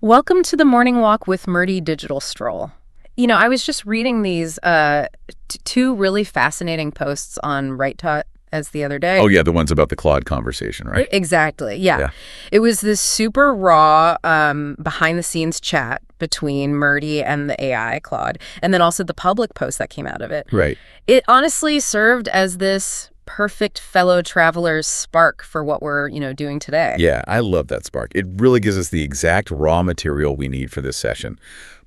Welcome to the Morning Walk with Murty Digital Stroll. You know, I was just reading these two really fascinating posts on Write.as the other day. Oh, yeah, the ones about the Claude conversation, right? Exactly, yeah. It was this super raw behind-the-scenes chat between Murty and the AI, Claude, and then also the public post that came out of it. Right. It honestly served as this perfect fellow traveler's spark for what we're, doing today. Yeah, I love that spark. It really gives us the exact raw material we need for this session.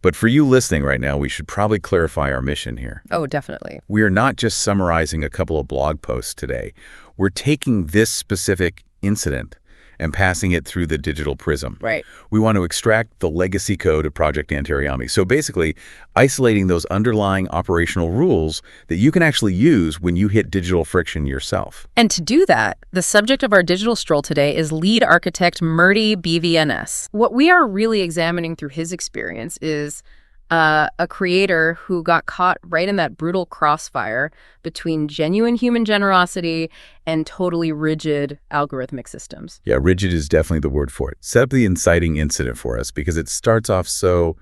But for you listening right now, we should probably clarify our mission here. Oh, definitely. We are not just summarizing a couple of blog posts today. We're taking this specific incident and passing it through the digital prism. Right. We want to extract the legacy code of Project Antaryami. So basically, isolating those underlying operational rules that you can actually use when you hit digital friction yourself. And to do that, the subject of our digital stroll today is Lead Architect Murty BVNS. What we are really examining through his experience is a creator who got caught right in that brutal crossfire between genuine human generosity and totally rigid algorithmic systems. Yeah, rigid is definitely the word for it. Set up the inciting incident for us because it starts off so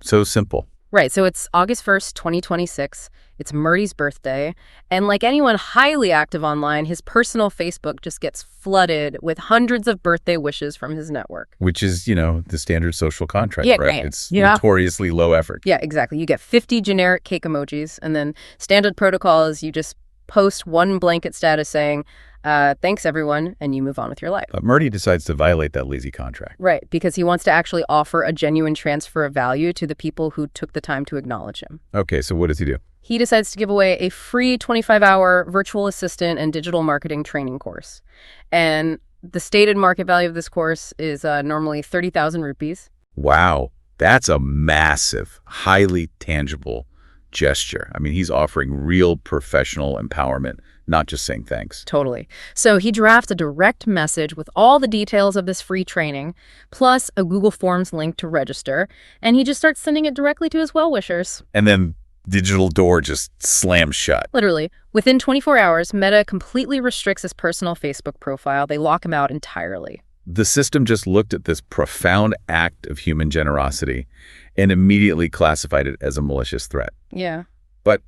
simple. Right, so it's August 1st, 2026. It's Murty's birthday. And like anyone highly active online, his personal Facebook just gets flooded with hundreds of birthday wishes from his network. Which is, the standard social contract, yeah, right? Right. It's notoriously low effort. Yeah, exactly. You get 50 generic cake emojis, and then standard protocol is you just post one blanket status saying, thanks, everyone, and you move on with your life. But Murty decides to violate that lazy contract. Right, because he wants to actually offer a genuine transfer of value to the people who took the time to acknowledge him. Okay, so what does he do? He decides to give away a free 25-hour virtual assistant and digital marketing training course. And the stated market value of this course is normally 30,000 rupees. Wow, that's a massive, highly tangible gesture. I mean, he's offering real professional empowerment, not just saying thanks. Totally. So he drafts a direct message with all the details of this free training, plus a Google Forms link to register, and he just starts sending it directly to his well-wishers. And then digital door just slams shut. Literally. Within 24 hours, Meta completely restricts his personal Facebook profile. They lock him out entirely. The system just looked at this profound act of human generosity and immediately classified it as a malicious threat. Yeah. But,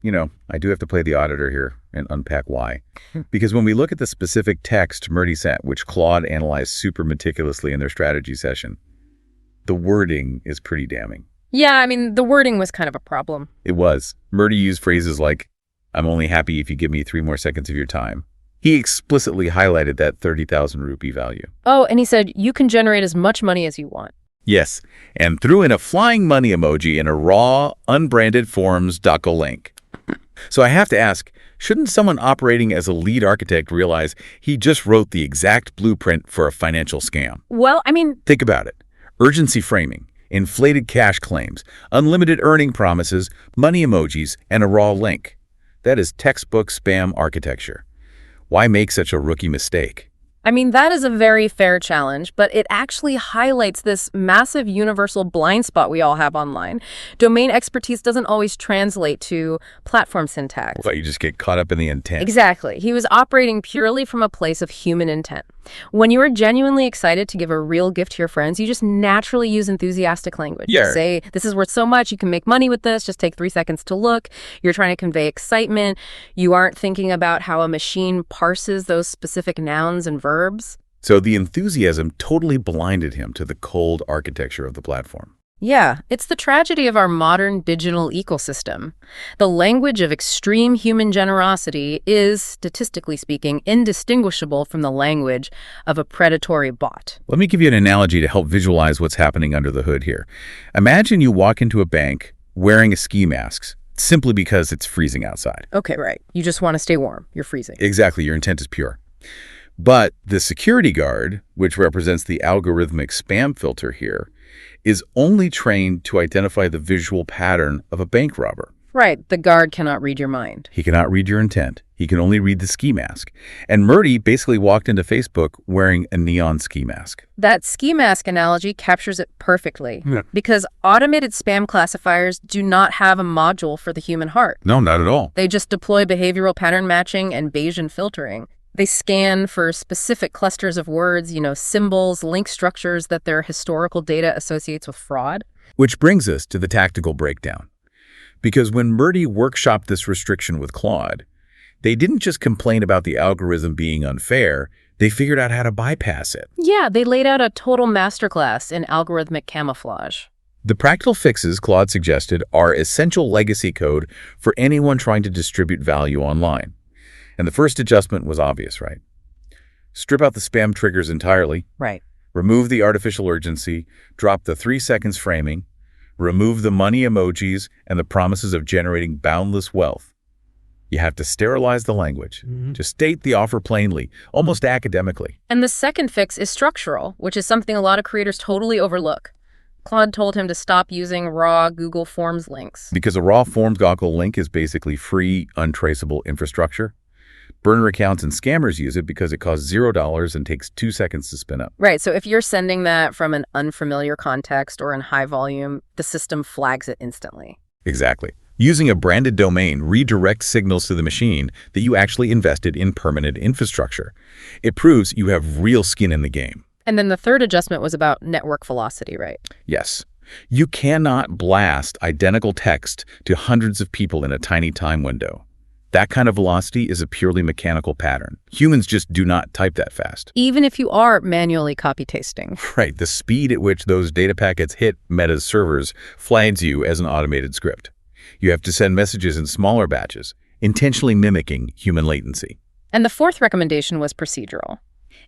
I do have to play the auditor here and unpack why. Because when we look at the specific text Murty sent, which Claude analyzed super meticulously in their strategy session, the wording is pretty damning. Yeah, I mean, the wording was kind of a problem. It was. Murty used phrases like, I'm only happy if you give me 3 more seconds of your time. He explicitly highlighted that 30,000 rupee value. Oh, and he said, you can generate as much money as you want. Yes, and threw in a flying money emoji in a raw, unbranded forms doco link. So I have to ask, shouldn't someone operating as a lead architect realize he just wrote the exact blueprint for a financial scam? Well, I mean... Think about it. Urgency framing, inflated cash claims, unlimited earning promises, money emojis, and a raw link. That is textbook spam architecture. Why make such a rookie mistake? I mean, that is a very fair challenge, but it actually highlights this massive universal blind spot we all have online. Domain expertise doesn't always translate to platform syntax. But you just get caught up in the intent. Exactly. He was operating purely from a place of human intent. When you are genuinely excited to give a real gift to your friends, you just naturally use enthusiastic language. Yeah. You say, this is worth so much, you can make money with this, just take 3 seconds to look. You're trying to convey excitement. You aren't thinking about how a machine parses those specific nouns and verbs. So the enthusiasm totally blinded him to the cold architecture of the platform. Yeah, it's the tragedy of our modern digital ecosystem. The language of extreme human generosity is, statistically speaking, indistinguishable from the language of a predatory bot. Let me give you an analogy to help visualize what's happening under the hood here. Imagine you walk into a bank wearing a ski mask simply because it's freezing outside. Okay, right. You just want to stay warm. You're freezing. Exactly. Your intent is pure. But the security guard, which represents the algorithmic spam filter here, is only trained to identify the visual pattern of a bank robber. Right. The guard cannot read your mind. He cannot read your intent. He can only read the ski mask. And Murty basically walked into Facebook wearing a neon ski mask. That ski mask analogy captures it perfectly. Yeah. Because automated spam classifiers do not have a module for the human heart. No, not at all. They just deploy behavioral pattern matching and Bayesian filtering. They scan for specific clusters of words, symbols, link structures that their historical data associates with fraud. Which brings us to the tactical breakdown. Because when Murty workshopped this restriction with Claude, they didn't just complain about the algorithm being unfair, they figured out how to bypass it. Yeah, they laid out a total masterclass in algorithmic camouflage. The practical fixes Claude suggested are essential legacy code for anyone trying to distribute value online. And the first adjustment was obvious, right? Strip out the spam triggers entirely. Right. Remove the artificial urgency, drop the 3 seconds framing, remove the money emojis and the promises of generating boundless wealth. You have to sterilize the language. Just state the offer plainly, almost academically. And the second fix is structural, which is something a lot of creators totally overlook. Claude told him to stop using raw Google Forms links. Because a raw Forms Goggle link is basically free, untraceable infrastructure. Burner accounts and scammers use it because it costs $0 and takes 2 seconds to spin up. Right, so if you're sending that from an unfamiliar context or in high volume, the system flags it instantly. Exactly. Using a branded domain redirects signals to the machine that you actually invested in permanent infrastructure. It proves you have real skin in the game. And then the third adjustment was about network velocity, right? Yes. You cannot blast identical text to hundreds of people in a tiny time window. That kind of velocity is a purely mechanical pattern. Humans just do not type that fast. Even if you are manually copy-pasting. Right. The speed at which those data packets hit Meta's servers flags you as an automated script. You have to send messages in smaller batches, intentionally mimicking human latency. And the fourth recommendation was procedural.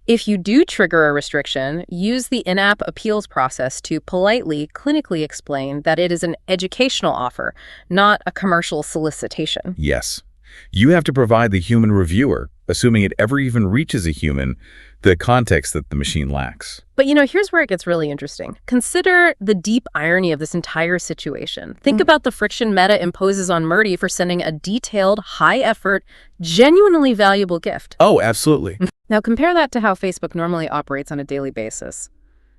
If you do trigger a restriction, use the in-app appeals process to politely, clinically explain that it is an educational offer, not a commercial solicitation. Yes. You have to provide the human reviewer, assuming it ever even reaches a human, the context that the machine lacks. But here's where it gets really interesting. Consider the deep irony of this entire situation. Think about the friction Meta imposes on Murty for sending a detailed, high-effort, genuinely valuable gift. Oh, absolutely. Now compare that to how Facebook normally operates on a daily basis.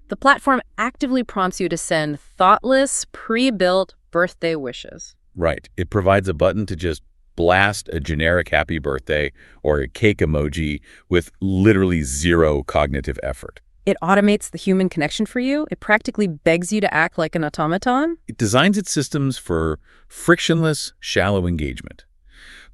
The platform actively prompts you to send thoughtless, pre-built birthday wishes. Right. It provides a button to just blast a generic happy birthday or a cake emoji with literally zero cognitive effort. It automates the human connection for you. It practically begs you to act like an automaton. It designs its systems for frictionless, shallow engagement.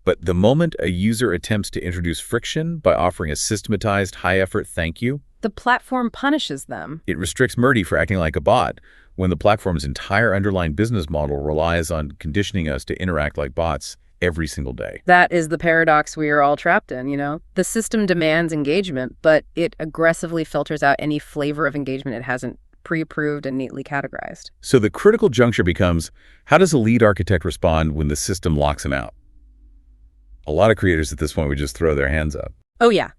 But the moment a user attempts to introduce friction by offering a systematized, high-effort thank you, the platform punishes them. It restricts Murty for acting like a bot, when the platform's entire underlying business model relies on conditioning us to interact like bots every single day. That is the paradox we are all trapped in, The system demands engagement, but it aggressively filters out any flavor of engagement it hasn't pre-approved and neatly categorized. So the critical juncture becomes, how does a lead architect respond when the system locks him out? A lot of creators at this point would just throw their hands up. Oh yeah.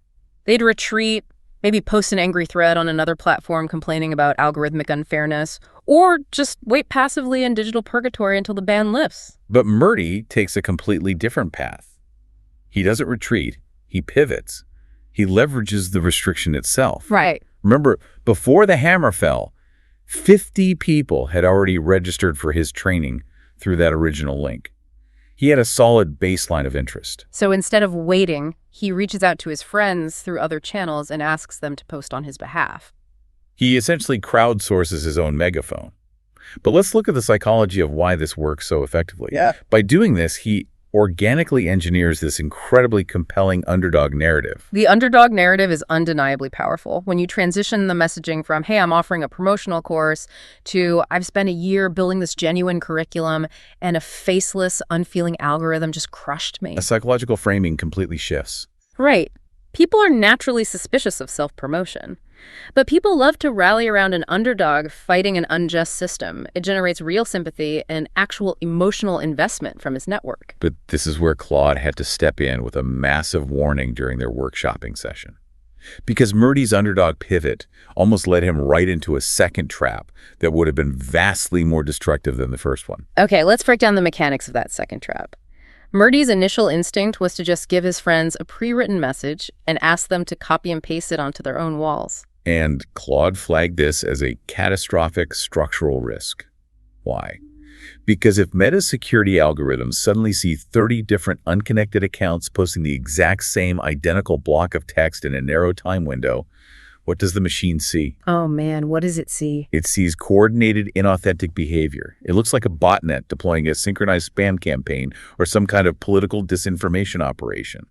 They'd retreat, maybe post an angry thread on another platform complaining about algorithmic unfairness, or just wait passively in digital purgatory until the ban lifts. But Murty takes a completely different path. He doesn't retreat, he pivots. He leverages the restriction itself. Right. Remember, before the hammer fell, 50 people had already registered for his training through that original link. He had a solid baseline of interest. So instead of waiting, he reaches out to his friends through other channels and asks them to post on his behalf. He essentially crowdsources his own megaphone. But let's look at the psychology of why this works so effectively. Yeah. By doing this, he organically engineers this incredibly compelling underdog narrative. The underdog narrative is undeniably powerful. When you transition the messaging from, hey, I'm offering a promotional course, to I've spent a year building this genuine curriculum and a faceless, unfeeling algorithm just crushed me. A psychological framing completely shifts. Right. People are naturally suspicious of self-promotion. But people love to rally around an underdog fighting an unjust system. It generates real sympathy and actual emotional investment from his network. But this is where Claude had to step in with a massive warning during their workshopping session. Because Murty's underdog pivot almost led him right into a second trap that would have been vastly more destructive than the first one. Okay, let's break down the mechanics of that second trap. Murty's initial instinct was to just give his friends a pre-written message and ask them to copy and paste it onto their own walls. And Claude flagged this as a catastrophic structural risk. Why? Because if Meta's security algorithms suddenly see 30 different unconnected accounts posting the exact same identical block of text in a narrow time window, what does the machine see? Oh man, what does it see? It sees coordinated, inauthentic behavior. It looks like a botnet deploying a synchronized spam campaign or some kind of political disinformation operation.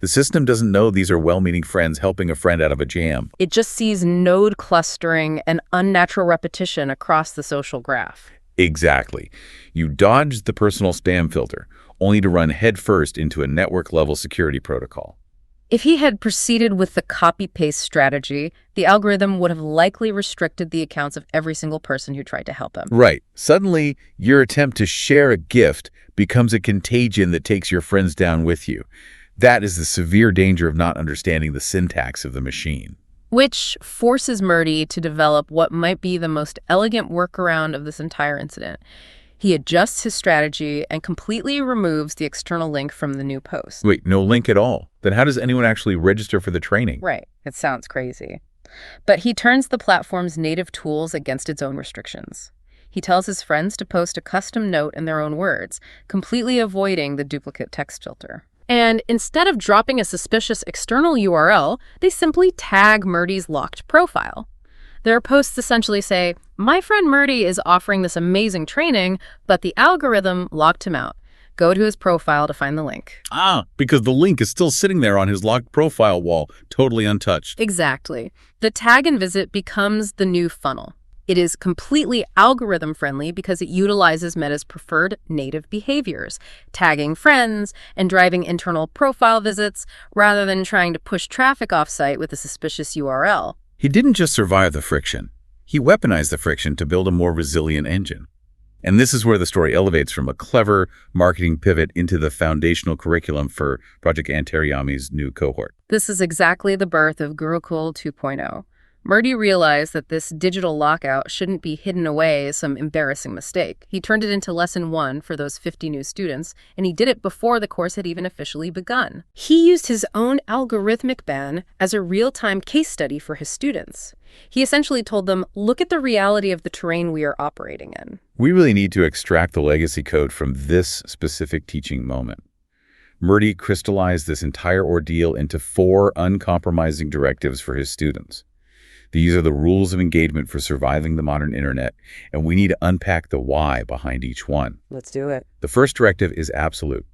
The system doesn't know these are well-meaning friends helping a friend out of a jam. It just sees node clustering and unnatural repetition across the social graph. Exactly. You dodged the personal spam filter, only to run headfirst into a network-level security protocol. If he had proceeded with the copy-paste strategy, the algorithm would have likely restricted the accounts of every single person who tried to help him. Right. Suddenly, your attempt to share a gift becomes a contagion that takes your friends down with you. That is the severe danger of not understanding the syntax of the machine. Which forces Murty to develop what might be the most elegant workaround of this entire incident. He adjusts his strategy and completely removes the external link from the new post. Wait, no link at all? Then how does anyone actually register for the training? Right. It sounds crazy. But he turns the platform's native tools against its own restrictions. He tells his friends to post a custom note in their own words, completely avoiding the duplicate text filter. And instead of dropping a suspicious external URL, they simply tag Murty's locked profile. Their posts essentially say, "My friend Murty is offering this amazing training, but the algorithm locked him out. Go to his profile to find the link." Because the link is still sitting there on his locked profile wall, totally untouched. Exactly. The tag and visit becomes the new funnel. It is completely algorithm-friendly because it utilizes Meta's preferred native behaviors, tagging friends and driving internal profile visits rather than trying to push traffic off-site with a suspicious URL. He didn't just survive the friction. He weaponized the friction to build a more resilient engine. And this is where the story elevates from a clever marketing pivot into the foundational curriculum for Project Antaryami's new cohort. This is exactly the birth of Gurukul 2.0. Murty realized that this digital lockout shouldn't be hidden away as some embarrassing mistake. He turned it into lesson 1 for those 50 new students, and he did it before the course had even officially begun. He used his own algorithmic ban as a real-time case study for his students. He essentially told them, look at the reality of the terrain we are operating in. We really need to extract the legacy code from this specific teaching moment. Murty crystallized this entire ordeal into 4 uncompromising directives for his students. These are the rules of engagement for surviving the modern internet, and we need to unpack the why behind each one. Let's do it. The first directive is absolute.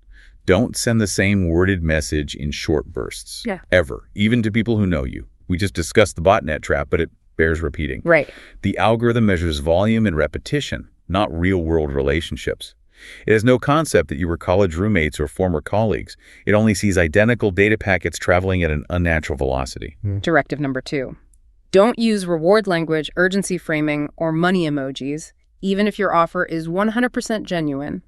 Don't send the same worded message in short bursts. Ever, even to people who know you. We just discussed the botnet trap, but it bears repeating. Right. The algorithm measures volume and repetition, not real-world relationships. It has no concept that you were college roommates or former colleagues. It only sees identical data packets traveling at an unnatural velocity. Directive number 2. Don't use reward language, urgency framing, or money emojis, even if your offer is 100% genuine.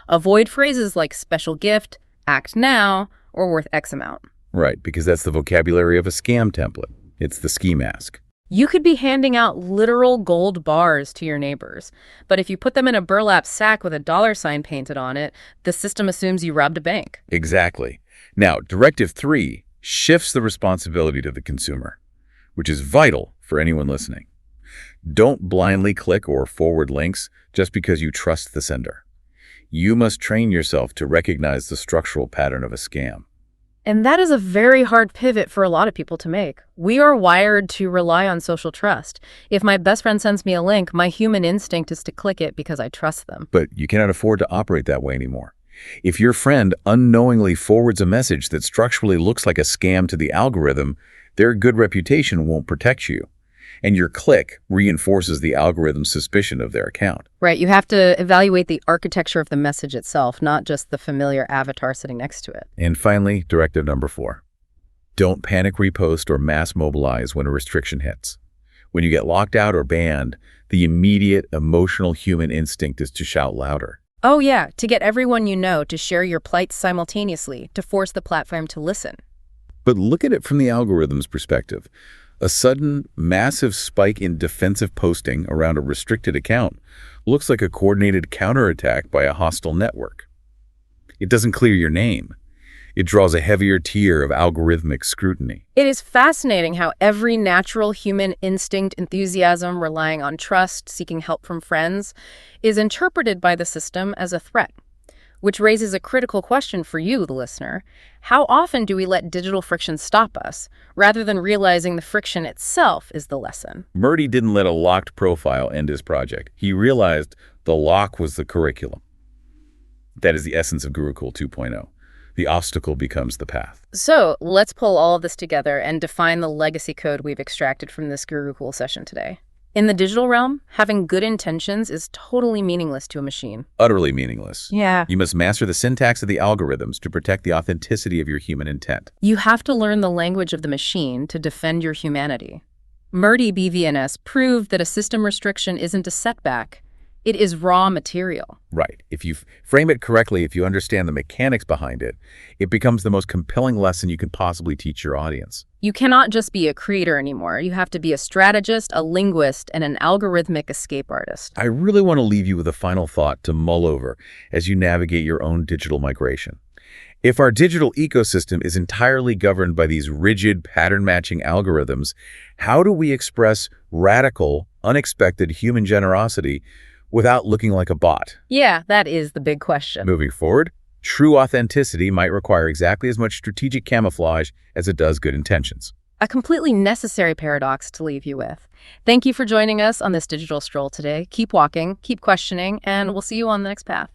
Avoid phrases like special gift, act now, or worth X amount. Right, because that's the vocabulary of a scam template. It's the ski mask. You could be handing out literal gold bars to your neighbors, but if you put them in a burlap sack with a $sign painted on it, the system assumes you robbed a bank. Exactly. Now, Directive 3 shifts the responsibility to the consumer, which is vital for anyone listening. Don't blindly click or forward links just because you trust the sender. You must train yourself to recognize the structural pattern of a scam. And that is a very hard pivot for a lot of people to make. We are wired to rely on social trust. If my best friend sends me a link, my human instinct is to click it because I trust them. But you cannot afford to operate that way anymore. If your friend unknowingly forwards a message that structurally looks like a scam to the algorithm, their good reputation won't protect you. And your click reinforces the algorithm's suspicion of their account. Right, you have to evaluate the architecture of the message itself, not just the familiar avatar sitting next to it. And finally, directive number 4. Don't panic repost or mass mobilize when a restriction hits. When you get locked out or banned, the immediate emotional human instinct is to shout louder. Oh yeah, to get everyone you know to share your plight simultaneously, to force the platform to listen. But look at it from the algorithm's perspective. A sudden, massive spike in defensive posting around a restricted account looks like a coordinated counterattack by a hostile network. It doesn't clear your name. It draws a heavier tier of algorithmic scrutiny. It is fascinating how every natural human instinct, enthusiasm, relying on trust, seeking help from friends, is interpreted by the system as a threat. Which raises a critical question for you, the listener. How often do we let digital friction stop us, rather than realizing the friction itself is the lesson? Murty didn't let a locked profile end his project. He realized the lock was the curriculum. That is the essence of Gurukul 2.0. The obstacle becomes the path. So let's pull all of this together and define the legacy code we've extracted from this Gurukul session today. In the digital realm, having good intentions is totally meaningless to a machine. Utterly meaningless. Yeah. You must master the syntax of the algorithms to protect the authenticity of your human intent. You have to learn the language of the machine to defend your humanity. Murty BVNS proved that a system restriction isn't a setback. It is raw material. Right. If you frame it correctly, if you understand the mechanics behind it, it becomes the most compelling lesson you can possibly teach your audience. You cannot just be a creator anymore. You have to be a strategist, a linguist, and an algorithmic escape artist. I really want to leave you with a final thought to mull over as you navigate your own digital migration. If our digital ecosystem is entirely governed by these rigid pattern-matching algorithms, how do we express radical, unexpected human generosity without looking like a bot? Yeah, that is the big question. Moving forward, true authenticity might require exactly as much strategic camouflage as it does good intentions. A completely necessary paradox to leave you with. Thank you for joining us on this digital stroll today. Keep walking, keep questioning, and we'll see you on the next path.